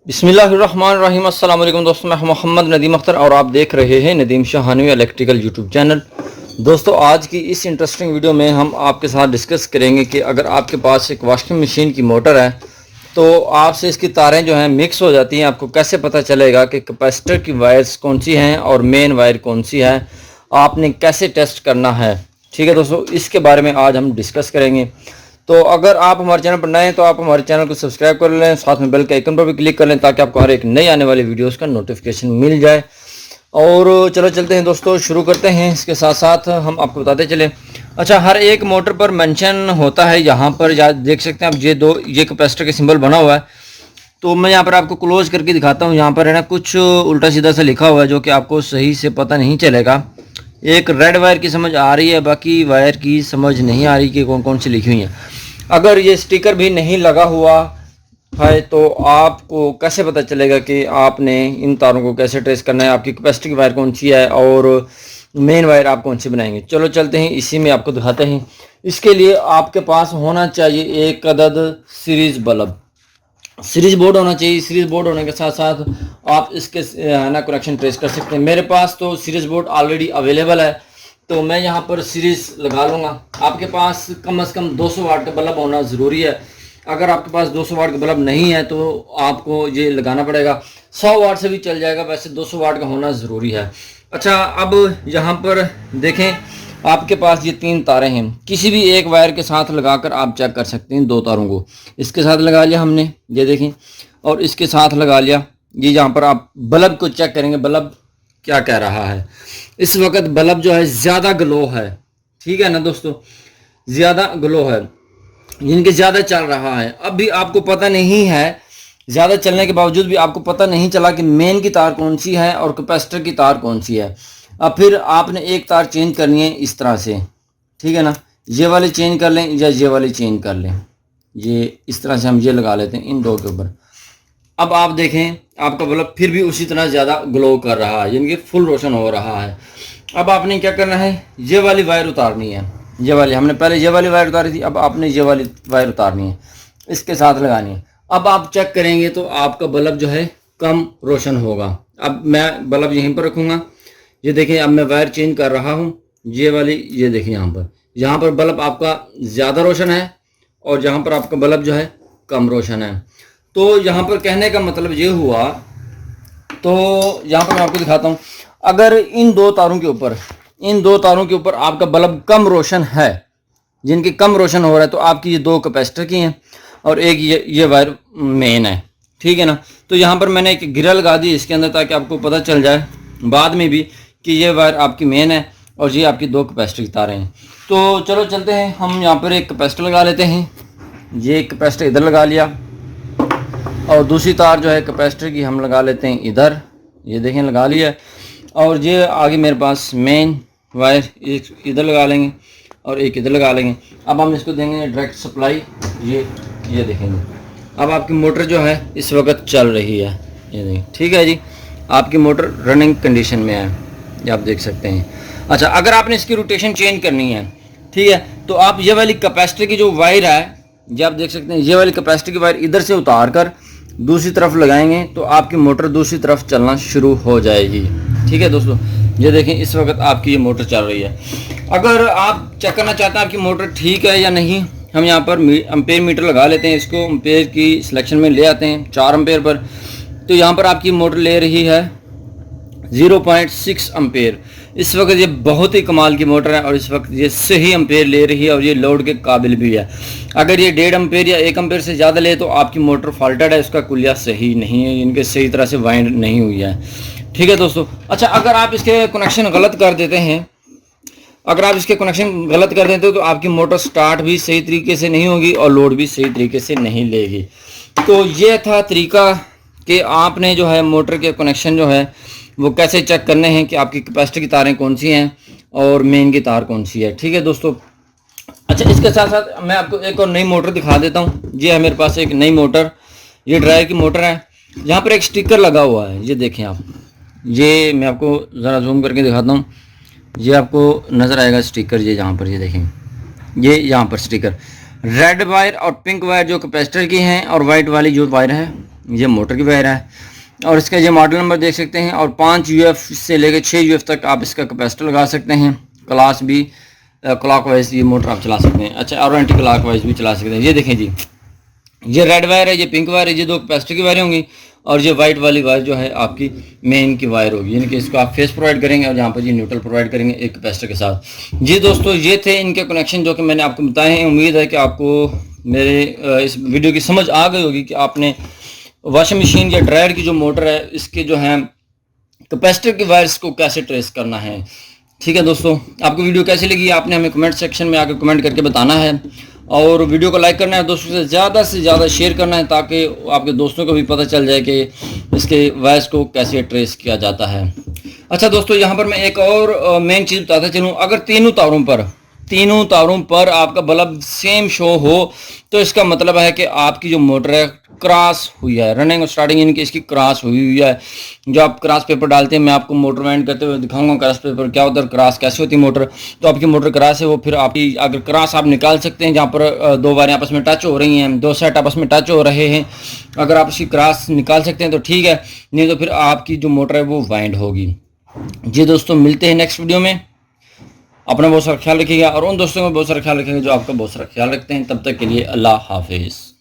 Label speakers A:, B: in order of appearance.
A: बिस्मिल्लाहिर्रहमानिर्रहीम। अस्सलाम वालेकुम दोस्तों, मैं मोहम्मद नदीम अख्तर और आप देख रहे हैं नदीम शाहानवी इलेक्ट्रिकल यूट्यूब चैनल। दोस्तों, आज की इस इंटरेस्टिंग वीडियो में हम आपके साथ डिस्कस करेंगे कि अगर आपके पास एक वॉशिंग मशीन की मोटर है तो आपसे इसकी तारें जो हैं मिक्स हो जाती हैं, आपको कैसे पता चलेगा कि कैपेसिटर की वायर्स कौन सी हैं और मेन वायर कौन सी है, आपने कैसे टेस्ट करना है। ठीक है दोस्तों, इसके बारे में आज हम डिस्कस करेंगे। तो अगर आप हमारे चैनल पर नए हैं तो आप हमारे चैनल को सब्सक्राइब कर लें, साथ में बेल के आइकन पर भी क्लिक कर लें ताकि आपको हर एक नई आने वाली वीडियोस का नोटिफिकेशन मिल जाए। और चलो चलते हैं दोस्तों, शुरू करते हैं। इसके साथ साथ हम आपको बताते चलें। अच्छा, हर एक मोटर पर मेंशन होता है, यहाँ पर देख सकते हैं आप, ये कैपेसिटर का सिंबल बना हुआ है। तो मैं यहाँ पर आपको क्लोज करके दिखाता हूँ। यहाँ पर है ना कुछ उल्टा सीधा सा लिखा हुआ है जो कि आपको सही से पता नहीं चलेगा। एक रेड वायर की समझ आ रही है, बाकी वायर की समझ नहीं आ रही कि कौन कौन सी लिखी हुई है। अगर ये स्टिकर भी नहीं लगा हुआ है तो आपको कैसे पता चलेगा कि आपने इन तारों को कैसे ट्रेस करना है, आपकी कैपेसिटी की वायर कौन सी है और मेन वायर आप कौन सी बनाएंगे। चलो चलते हैं, इसी में आपको दिखाते हैं। इसके लिए आपके पास होना चाहिए एक अदद सीरीज बल्ब, सीरीज बोर्ड होना चाहिए। सीरीज बोर्ड होने के साथ साथ आप इसके ना कनेक्शन ट्रेस कर सकते हैं। मेरे पास तो सीरीज बोर्ड ऑलरेडी अवेलेबल है, तो मैं यहाँ पर सीरीज लगा लूँगा। आपके पास कम से कम 200 वाट का बल्ब होना ज़रूरी है। अगर आपके पास 200 वाट का बल्ब नहीं है तो आपको ये लगाना पड़ेगा। 100 वाट से भी चल जाएगा, वैसे 200 वाट का होना ज़रूरी है। अच्छा, अब यहाँ पर देखें, आपके पास ये 3 तारें हैं। किसी भी एक वायर के साथ लगाकर आप चेक कर सकते हैं। 2 तारों को इसके साथ लगा लिया हमने, ये देखें, और इसके साथ लगा लिया। ये यहाँ पर आप बल्ब को चेक करेंगे, बल्ब क्या कह रहा है। इस वक्त बल्ब जो है ज़्यादा ग्लो है, ठीक है ना दोस्तों, ज़्यादा ग्लो है, यानी कि ज़्यादा चल रहा है। अब भी आपको पता नहीं है, ज़्यादा चलने के बावजूद भी आपको पता नहीं चला कि मेन की तार कौन सी है और कैपेसिटर की तार कौन सी है। अब फिर आपने एक तार चेंज करनी है इस तरह से, ठीक है ना। ये वाली चेंज कर लें या ये वाली चेंज कर लें। ये इस तरह से हम ये लगा लेते हैं इन 2 के ऊपर। अब आप देखें, आपका बल्ब फिर भी उसी तरह ज़्यादा ग्लो कर रहा है, यानी कि फुल रोशन हो रहा है। अब आपने क्या करना है, ये वाली वायर उतारनी है। ये वाली हमने पहले ये वाली वायर उतारी थी, अब आपने ये वाली वायर उतारनी है, इसके साथ लगानी है। अब आप चेक करेंगे तो आपका बल्ब जो है कम रोशन होगा। अब मैं बल्ब यहीं पर रखूँगा, ये देखें, अब मैं वायर चेंज कर रहा हूँ। ये वाली, ये देखें, यहाँ पर बल्ब आपका ज़्यादा रोशन है और जहाँ पर आपका बल्ब जो है कम रोशन है। तो यहाँ पर कहने का मतलब ये हुआ, तो यहाँ पर मैं आपको दिखाता हूँ। अगर इन 2 तारों के ऊपर आपका बल्ब कम रोशन है, जिनकी कम रोशन हो रहा है, तो आपकी ये 2 कैपेसिटर की हैं और एक ये वायर मेन है, ठीक है ना। तो यहाँ पर मैंने एक गिरा लगा दी इसके अंदर ताकि आपको पता चल जाए बाद में भी कि ये वायर आपकी मेन है और ये आपकी 2 कैपेसिटर की तारें हैं। तो चलो चलते हैं, हम यहाँ पर एक कैपेसिटर लगा लेते हैं। ये कैपेसिटर इधर लगा लिया और दूसरी तार जो है कैपेसिटर की हम लगा लेते हैं इधर, ये देखें, लगा लिया है। और ये आगे मेरे पास मेन वायर एक इधर लगा लेंगे और एक इधर लगा लेंगे। अब हम इसको देंगे डायरेक्ट सप्लाई, ये देखेंगे। अब आपकी मोटर जो है इस वक्त चल रही है, ये देखें, ठीक है जी, आपकी मोटर रनिंग कंडीशन में है, ये आप देख सकते हैं। अच्छा, अगर आपने इसकी रोटेशन चेंज करनी है, ठीक है, तो आप ये वाली कैपेसिटर की जो वायर है, ये आप देख सकते हैं, ये वाली कैपेसिटर की वायर इधर से उतार कर दूसरी तरफ लगाएंगे तो आपकी मोटर दूसरी तरफ चलना शुरू हो जाएगी। ठीक है दोस्तों, ये देखें, इस वक्त आपकी ये मोटर चल रही है। अगर आप चेक करना चाहते हैं आपकी मोटर ठीक है या नहीं, हम यहाँ पर एम्पेयर मीटर लगा लेते हैं। इसको एम्पेयर की सिलेक्शन में ले आते हैं 4 एम्पेयर पर। तो यहाँ पर आपकी मोटर ले रही है 0.6 एम्पेयर। इस वक्त ये बहुत ही कमाल की मोटर है और इस वक्त ये सही एम्पेयर ले रही है और ये लोड के काबिल भी है। अगर ये 1.5 एम्पेयर या 1 एम्पेयर से ज़्यादा ले तो आपकी मोटर फॉल्टेड है, इसका कुलिया सही नहीं है, इनके सही तरह से वाइंड नहीं हुई है। ठीक है दोस्तों। अच्छा, अगर आप इसके कनेक्शन गलत कर देते हैं, तो आपकी मोटर स्टार्ट भी सही तरीके से नहीं होगी और लोड भी सही तरीके से नहीं लेगी। तो ये था तरीका कि आपने जो है मोटर के कनेक्शन जो है वो कैसे चेक करने हैं कि आपकी कैपेसिटर की तारें कौन सी हैं और मेन की तार कौन सी है। ठीक है दोस्तों। अच्छा, इसके साथ साथ मैं आपको एक और नई मोटर दिखा देता हूँ। ये है मेरे पास एक नई मोटर, ये ड्राई की मोटर है। यहाँ पर एक स्टिकर लगा हुआ है, ये देखें आप, ये मैं आपको ज़रा जूम करके दिखाता हूँ। ये आपको नज़र आएगा स्टिकर, ये यहाँ पर, ये देखें, ये यहाँ पर स्टिकर। रेड वायर और पिंक वायर जो कैपेसिटर की हैं और वाइट वाली जो वायर है ये मोटर की वायर है और इसका ये मॉडल नंबर देख सकते हैं। और 5 UF से लेकर 6 UF तक आप इसका कैपेसिटर लगा सकते हैं। क्लास भी क्लॉक वाइज ये मोटर आप चला सकते हैं। अच्छा, और एंटी क्लॉक वाइज भी चला सकते हैं। ये देखें जी, ये रेड वायर है, ये पिंक वायर है, ये 2 कैपेसिटर की वायरें होंगी और ये वाइट वाली वायर जो है आपकी मेन की वायर होगी, यानी कि इसको आप फेस प्रोवाइड करेंगे और यहाँ पर ये न्यूट्रल प्रोवाइड करेंगे एक कैपेसिटर के साथ। जी दोस्तों, ये थे इनके कनेक्शन जो कि मैंने आपको बताए हैं। उम्मीद है कि आपको मेरे इस वीडियो की समझ आ गई होगी कि आपने वॉशिंग मशीन या ड्रायर की जो मोटर है इसके जो है कैपेसिटर की वायर्स को कैसे ट्रेस करना है। ठीक है दोस्तों, आपको वीडियो कैसी लगी आपने हमें कमेंट सेक्शन में आकर कमेंट करके बताना है और वीडियो को लाइक करना है, दोस्तों से ज़्यादा शेयर करना है ताकि आपके दोस्तों को भी पता चल जाए कि इसके वायर्स को कैसे ट्रेस किया जाता है। अच्छा दोस्तों, यहाँ पर मैं एक और मेन चीज़ बताता चलूँ। अगर तीनों तारों पर आपका बल्ब सेम शो हो तो इसका मतलब है कि आपकी जो मोटर है क्रॉस हुई है, रनिंग और स्टार्टिंग इनकी इसकी क्रॉस हुई है। जो आप क्रॉस पेपर डालते हैं, मैं आपको मोटर वाइंड करते हुए दिखाऊंगा क्रॉस पेपर क्या होता है, क्रॉस कैसे होती है मोटर। तो आपकी मोटर क्रॉस है वो फिर आपकी अगर क्रॉस आप निकाल सकते हैं जहाँ पर 2 वायरें आपस में टच हो रही हैं, 2 सेट आपस में टच हो रहे हैं, अगर आप इसकी क्रॉस निकाल सकते हैं तो ठीक है, नहीं तो फिर आपकी जो मोटर है वो वाइंड होगी। जी दोस्तों, मिलते हैं नेक्स्ट वीडियो में। अपना बहुत सारा ख्याल रखिएगा और उन दोस्तों का बहुत सारा ख्याल रखिएगा जो आपका बहुत सारा ख्याल रखते हैं। तब तक के लिए अल्लाह हाफिज़।